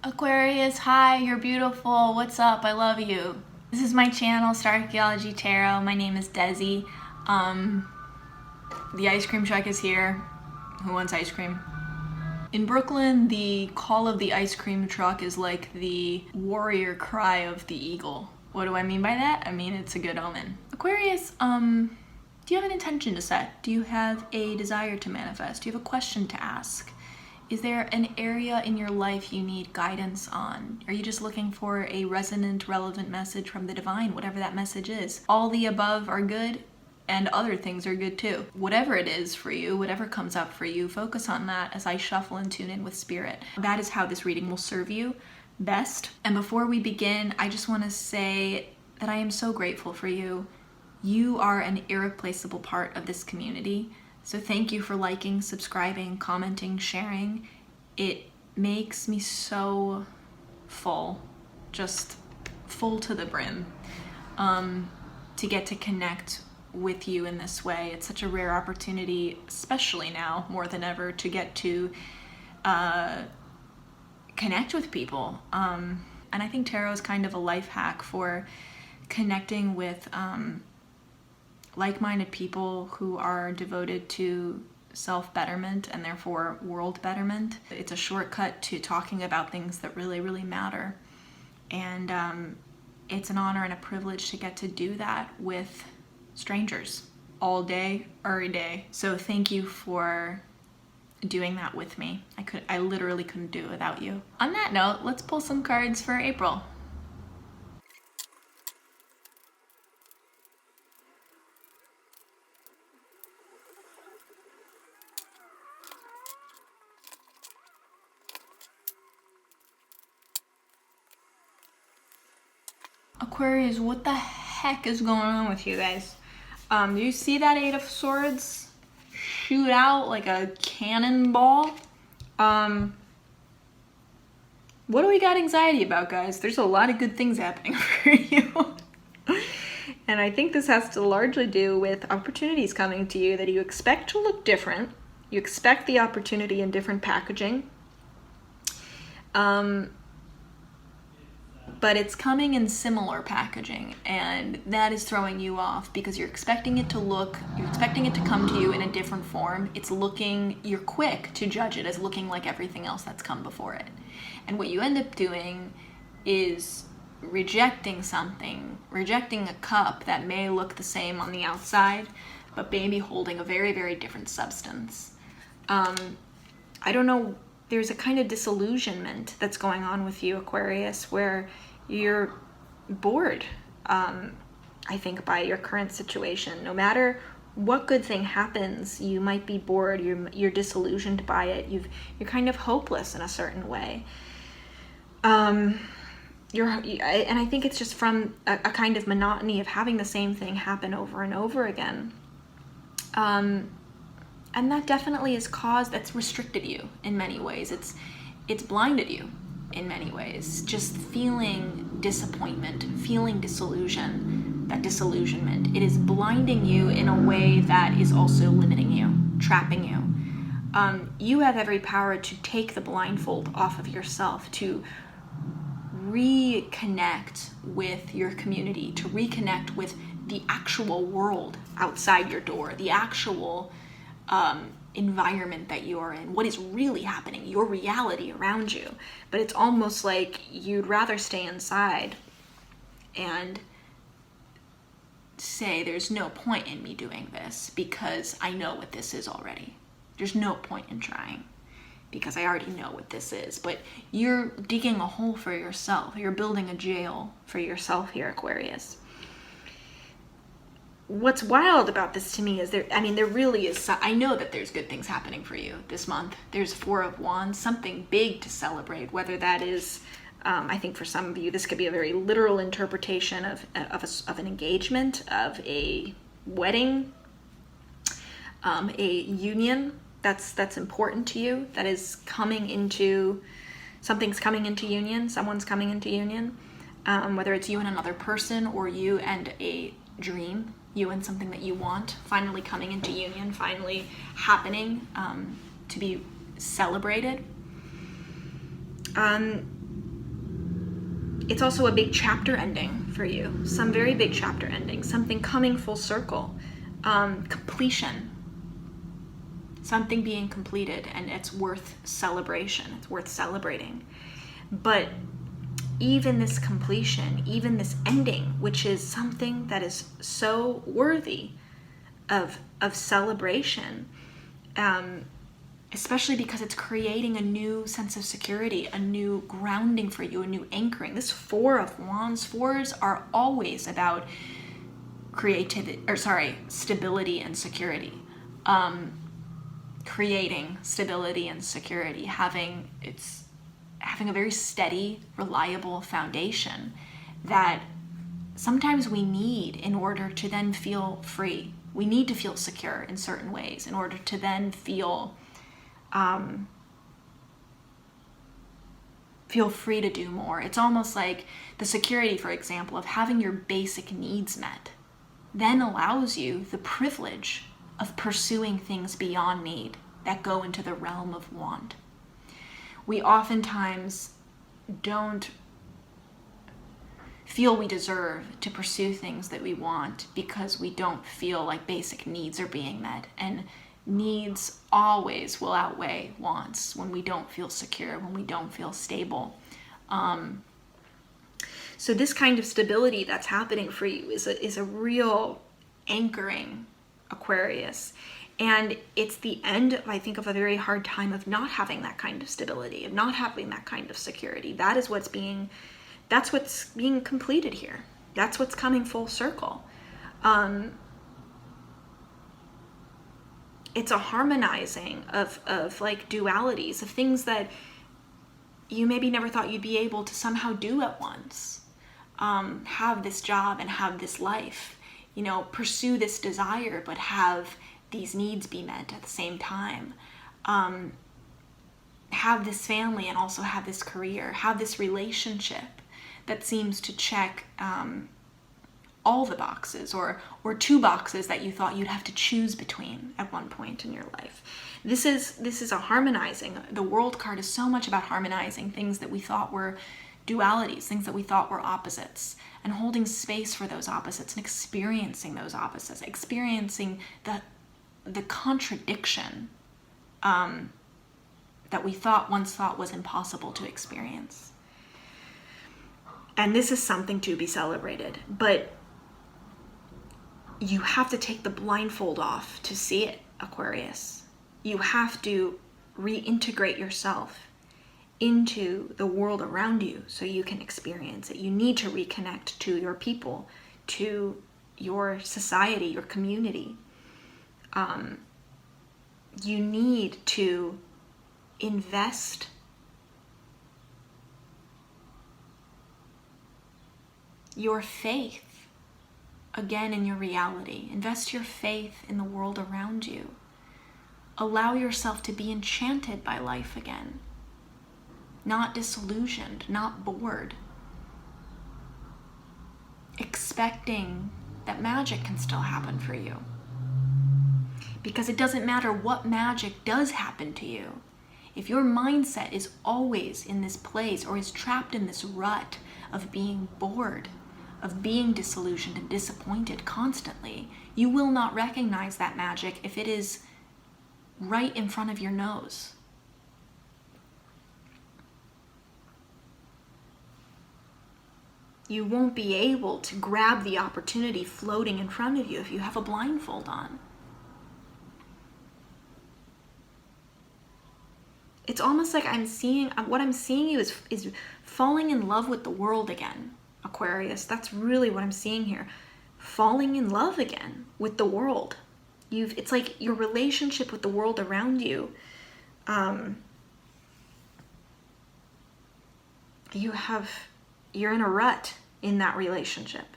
Aquarius, hi, you're beautiful. What's up? I love you. This is my channel, Starchaeology Tarot. My name is Desi. The ice cream truck is here. Who wants ice cream? In Brooklyn, the call of the ice cream truck is like the warrior cry of the eagle. What do I mean by that? I mean, it's a good omen. Aquarius, do you have an intention to set? Do you have a desire to manifest? Do you have a question to ask? Is there an area in your life you need guidance on? Are you just looking for a resonant, relevant message from the divine, whatever that message is? All the above are good, and other things are good too. Whatever it is for you, whatever comes up for you, focus on that as I shuffle and tune in with spirit. That is how this reading will serve you best. And before we begin, I just want to say that I am so grateful for you. You are an irreplaceable part of this community. So thank you for liking, subscribing, commenting, sharing. It makes me so full, just full to the brim, to get to connect with you in this way. It's such a rare opportunity, especially now more than ever, to get to connect with people. And I think tarot is kind of a life hack for connecting with like-minded people who are devoted to self-betterment and therefore world betterment. It's a shortcut to talking about things that really, really matter. And it's an honor and a privilege to get to do that with strangers all day, every day. So thank you for doing that with me. I literally couldn't do it without you. On that note, let's pull some cards for April. Aquarius, what the heck is going on with you guys? Do you see that Eight of Swords shoot out like a cannonball? What do we got anxiety about, guys? There's a lot of good things happening for you. And I think this has to largely do with opportunities coming to you that you expect to look different. You expect the opportunity in different packaging. But it's coming in similar packaging, and that is throwing you off because you're expecting it to come to you in a different form. You're quick to judge it as looking like everything else that's come before it. And what you end up doing is rejecting a cup that may look the same on the outside, but maybe holding a very, very different substance. I don't know. There's a kind of disillusionment that's going on with you, Aquarius, where you're bored, I think, by your current situation. No matter what good thing happens, you might be bored, you're disillusioned by it, you're kind of hopeless in a certain way. And I think it's just from a kind of monotony of having the same thing happen over and over again. And that definitely that's restricted you in many ways. It's blinded you in many ways. Just feeling disappointment, feeling disillusionment. It is blinding you in a way that is also limiting you, trapping you. You have every power to take the blindfold off of yourself, to reconnect with your community, to reconnect with the actual world outside your door, the actual environment that you are in, what is really happening, your reality around you. But it's almost like you'd rather stay inside and say, there's no point in me doing this because I know what this is already. There's no point in trying because I already know what this is. But you're digging a hole for yourself. You're building a jail for yourself here, Aquarius. What's wild about this to me is there really is, I know that there's good things happening for you this month. There's Four of Wands, something big to celebrate, whether that is, I think for some of you, this could be a very literal interpretation of an engagement, of a wedding, a union that's important to you, that is something's coming into union, someone's coming into union, whether it's you and another person or you and a dream, you and something that you want, finally coming into union, finally happening, to be celebrated. It's also a big chapter ending for you, some very big chapter ending, something coming full circle, completion, something being completed, and it's worth celebration, it's worth celebrating. But even this completion, even this ending, which is something that is so worthy of celebration, especially because it's creating a new sense of security, a new grounding for you, a new anchoring. This Four of Wands, fours are always about stability and security. Creating stability and security, having a very steady, reliable foundation that sometimes we need in order to then feel free. We need to feel secure in certain ways in order to then feel free to do more. It's almost like the security, for example, of having your basic needs met then allows you the privilege of pursuing things beyond need that go into the realm of want. We oftentimes don't feel we deserve to pursue things that we want because we don't feel like basic needs are being met. And needs always will outweigh wants when we don't feel secure, when we don't feel stable. So this kind of stability that's happening for you is a real anchoring, Aquarius. And it's the end, I think, of a very hard time of not having that kind of stability, of not having that kind of security. That's what's being completed here. That's what's coming full circle. It's a harmonizing of like dualities, of things that you maybe never thought you'd be able to somehow do at once. Have this job and have this life, pursue this desire, but have these needs be met at the same time. Have this family and also have this career, have this relationship that seems to check all the boxes or two boxes that you thought you'd have to choose between at one point in your life. This is a harmonizing. The World card is so much about harmonizing things that we thought were dualities, things that we thought were opposites, and holding space for those opposites and experiencing those opposites, experiencing the contradiction that we once thought was impossible to experience. And this is something to be celebrated, but you have to take the blindfold off to see it, Aquarius. You have to reintegrate yourself into the world around you so you can experience it. You need to reconnect to your people, to your society, your community. You need to invest your faith again in your reality. Invest your faith in the world around you. Allow yourself to be enchanted by life again. Not disillusioned, not bored. Expecting that magic can still happen for you. Because it doesn't matter what magic does happen to you. If your mindset is always in this place or is trapped in this rut of being bored, of being disillusioned and disappointed constantly, you will not recognize that magic if it is right in front of your nose. You won't be able to grab the opportunity floating in front of you if you have a blindfold on. It's almost like what I'm seeing you is falling in love with the world again, Aquarius. That's really what I'm seeing here. Falling in love again with the world. It's like your relationship with the world around you. You're in a rut in that relationship.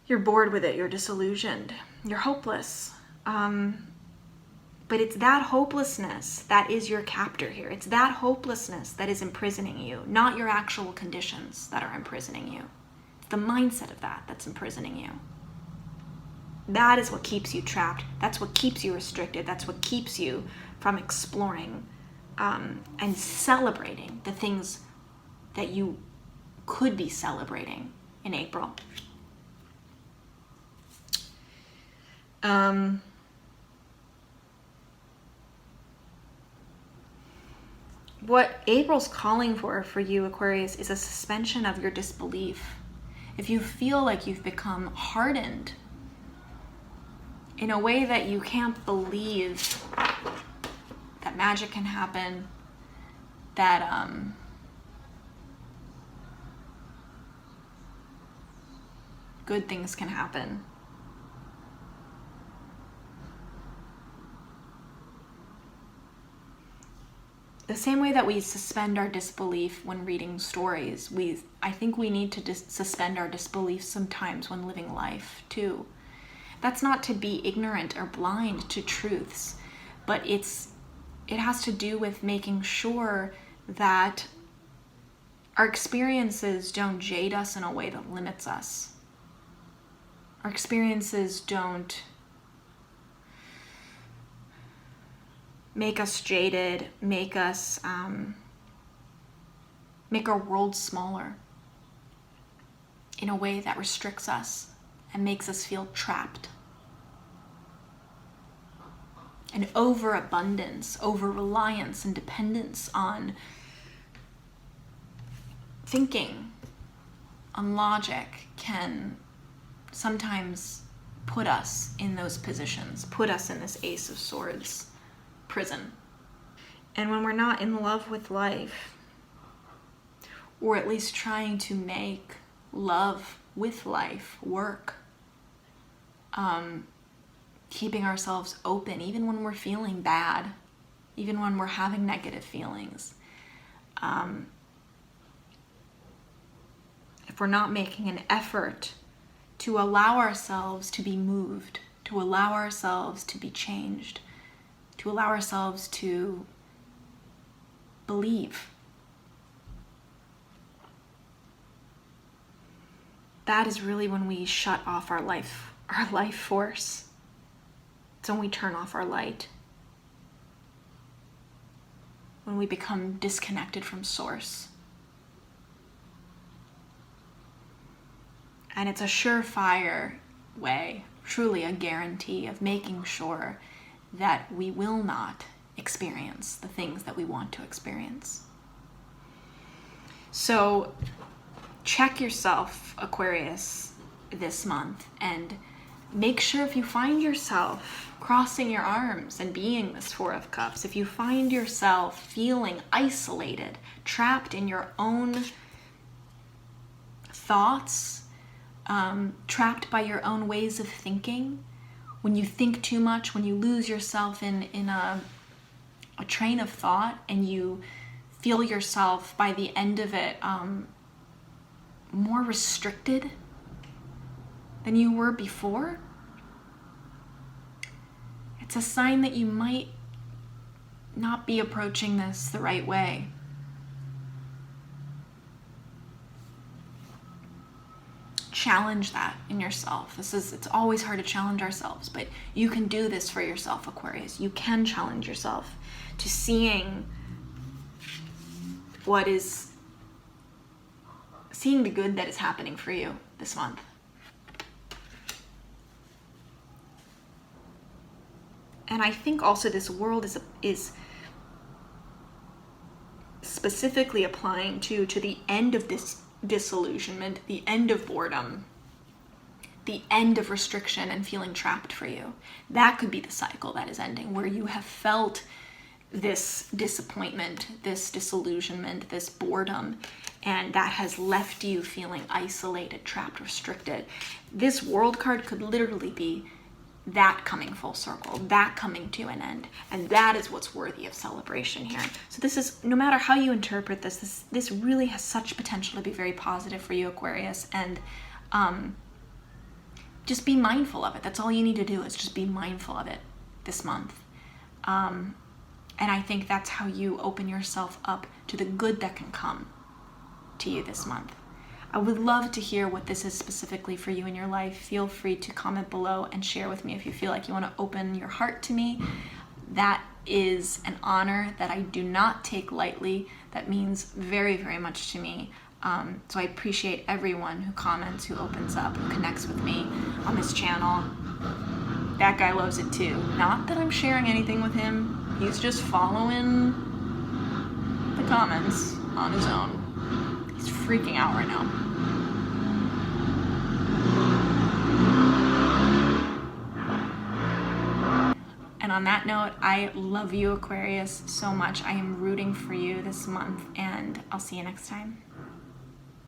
You're bored with it. You're disillusioned. You're hopeless. But it's that hopelessness that is your captor here. It's that hopelessness that is imprisoning you, not your actual conditions that are imprisoning you. It's the mindset of that's imprisoning you. That is what keeps you trapped. That's what keeps you restricted. That's what keeps you from exploring and celebrating the things that you could be celebrating in April. What April's calling for you, Aquarius, is a suspension of your disbelief. If you feel like you've become hardened in a way that you can't believe that magic can happen, that good things can happen, the same way that we suspend our disbelief when reading stories, I think we need to suspend our disbelief sometimes when living life too. That's not to be ignorant or blind to truths, but it has to do with making sure that our experiences don't jade us in a way that limits us. Our experiences don't make us jaded, make us, make our world smaller in a way that restricts us and makes us feel trapped. An overabundance, over-reliance, and dependence on thinking, on logic, can sometimes put us in those positions, put us in this Ace of Swords prison. And when we're not in love with life, or at least trying to make love with life work, keeping ourselves open even when we're feeling bad, even when we're having negative feelings, if we're not making an effort to allow ourselves to be moved, to allow ourselves to be changed, to allow ourselves to believe, that is really when we shut off our life force. It's when we turn off our light. When we become disconnected from source. And it's a surefire way, truly a guarantee of making sure that we will not experience the things that we want to experience. So check yourself, Aquarius, this month, and make sure if you find yourself crossing your arms and being this Four of Cups, if you find yourself feeling isolated, trapped in your own thoughts, trapped by your own ways of thinking, when you think too much, when you lose yourself in a train of thought and you feel yourself by the end of it more restricted than you were before, it's a sign that you might not be approaching this the right way. Challenge that in yourself. It's always hard to challenge ourselves, but you can do this for yourself, Aquarius. You can challenge yourself to seeing the good that is happening for you this month. And I think also this world is specifically applying to the end of this disillusionment, the end of boredom, the end of restriction and feeling trapped for you. That could be the cycle that is ending, where you have felt this disappointment, this disillusionment, this boredom, and that has left you feeling isolated, trapped, restricted. This World card could literally be that coming full circle, that coming to an end, and that is what's worthy of celebration here. So this is, no matter how you interpret this really has such potential to be very positive for you, Aquarius, and just be mindful of it. That's all you need to do, is just be mindful of it this month. And I think that's how you open yourself up to the good that can come to you this month. I would love to hear what this is specifically for you in your life. Feel free to comment below and share with me if you feel like you want to open your heart to me. That is an honor that I do not take lightly. That means very, very much to me. So I appreciate everyone who comments, who opens up, who connects with me on this channel. That guy loves it too. Not that I'm sharing anything with him. He's just following the comments on his own. He's freaking out right now. And on that note, I love you, Aquarius, so much. I am rooting for you this month, and I'll see you next time.